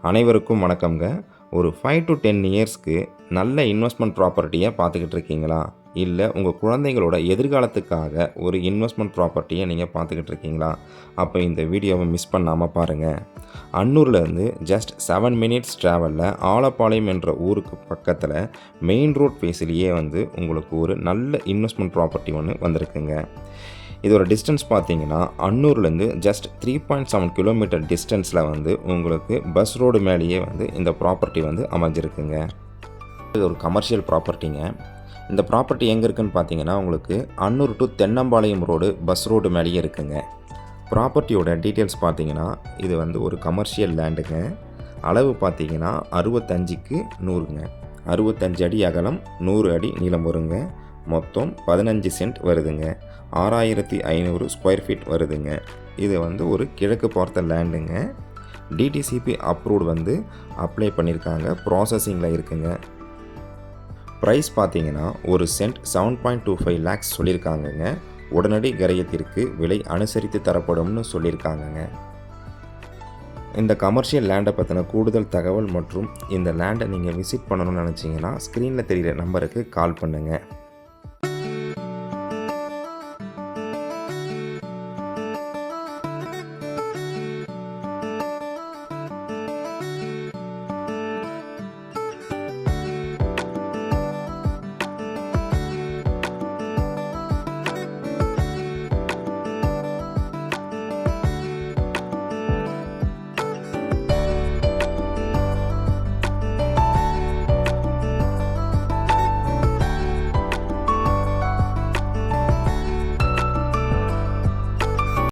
அனைவருக்கும் வணக்கம்ங்க. ஒரு 5 to 10 இயர்ஸ்க்கு நல்ல இன்வெஸ்ட்மெண்ட் ப்ராப்பர்ட்டியை பார்த்துக்கிட்டு இருக்கீங்களா? இல்லை உங்கள் குழந்தைகளோட எதிர்காலத்துக்காக ஒரு இன்வெஸ்ட்மெண்ட் ப்ராப்பர்ட்டியை நீங்கள் பார்த்துக்கிட்டு இருக்கீங்களா? அப்போ இந்த வீடியோவை மிஸ் பண்ணாமல் பாருங்கள். அன்னூர்லேருந்து ஜஸ்ட் 7 மினிட்ஸ் ட்ராவலில் ஆலப்பாளையம் என்ற ஊருக்கு பக்கத்தில் மெயின் ரோட் ஃபேஸிலேயே உங்களுக்கு ஒரு நல்ல இன்வெஸ்ட்மெண்ட் ப்ராப்பர்ட்டி ஒன்று வந்திருக்குங்க. இதோட டிஸ்டன்ஸ் பார்த்தீங்கன்னா அன்னூர்லேருந்து ஜஸ்ட் 3.7 கிலோமீட்டர் டிஸ்டன்ஸில் உங்களுக்கு பஸ் ரோடு மேலேயே இந்த ப்ராப்பர்ட்டி அமைஞ்சிருக்குங்க. இது ஒரு கமர்ஷியல் ப்ராப்பர்ட்டிங்க. இந்த ப்ராப்பர்ட்டி எங்கே இருக்குதுன்னு பார்த்தீங்கன்னா உங்களுக்கு Annur to Thennampalayam road bus road மேலேயே இருக்குங்க. ப்ராப்பர்ட்டியோட டீட்டெயில்ஸ் பார்த்தீங்கன்னா இது ஒரு கமர்ஷியல் லேண்டுங்க. அளவு பார்த்தீங்கன்னா 65க்கு 100ங்க. 65 அடி அகலம், 100 அடி நீளம் வருங்க. மொத்தம் 15 சென்ட் வருதுங்க. 6500 ஸ்கொயர் ஃபீட் வருதுங்க. இது ஒரு கிழக்கு பார்த்த லேண்டுங்க. டிடிசிபி அப்ரூவ்டு அப்ளை பண்ணியிருக்காங்க, ப்ராசஸிங்கில் இருக்குங்க. ப்ரைஸ் பார்த்தீங்கன்னா ஒரு சென்ட் 7.25 லேக்ஸ் சொல்லியிருக்காங்கங்க. உடனடி கிரயத்திற்கு விலை அனுசரித்து தரப்படும்னு சொல்லியிருக்காங்கங்க. இந்த கமர்ஷியல் லேண்டை பற்றின கூடுதல் தகவல் மற்றும் இந்த லேண்டை நீங்கள் விசிட் பண்ணணும்னு நினச்சிங்கன்னா ஸ்க்ரீனில் தெரிகிற நம்பருக்கு கால் பண்ணுங்கள்.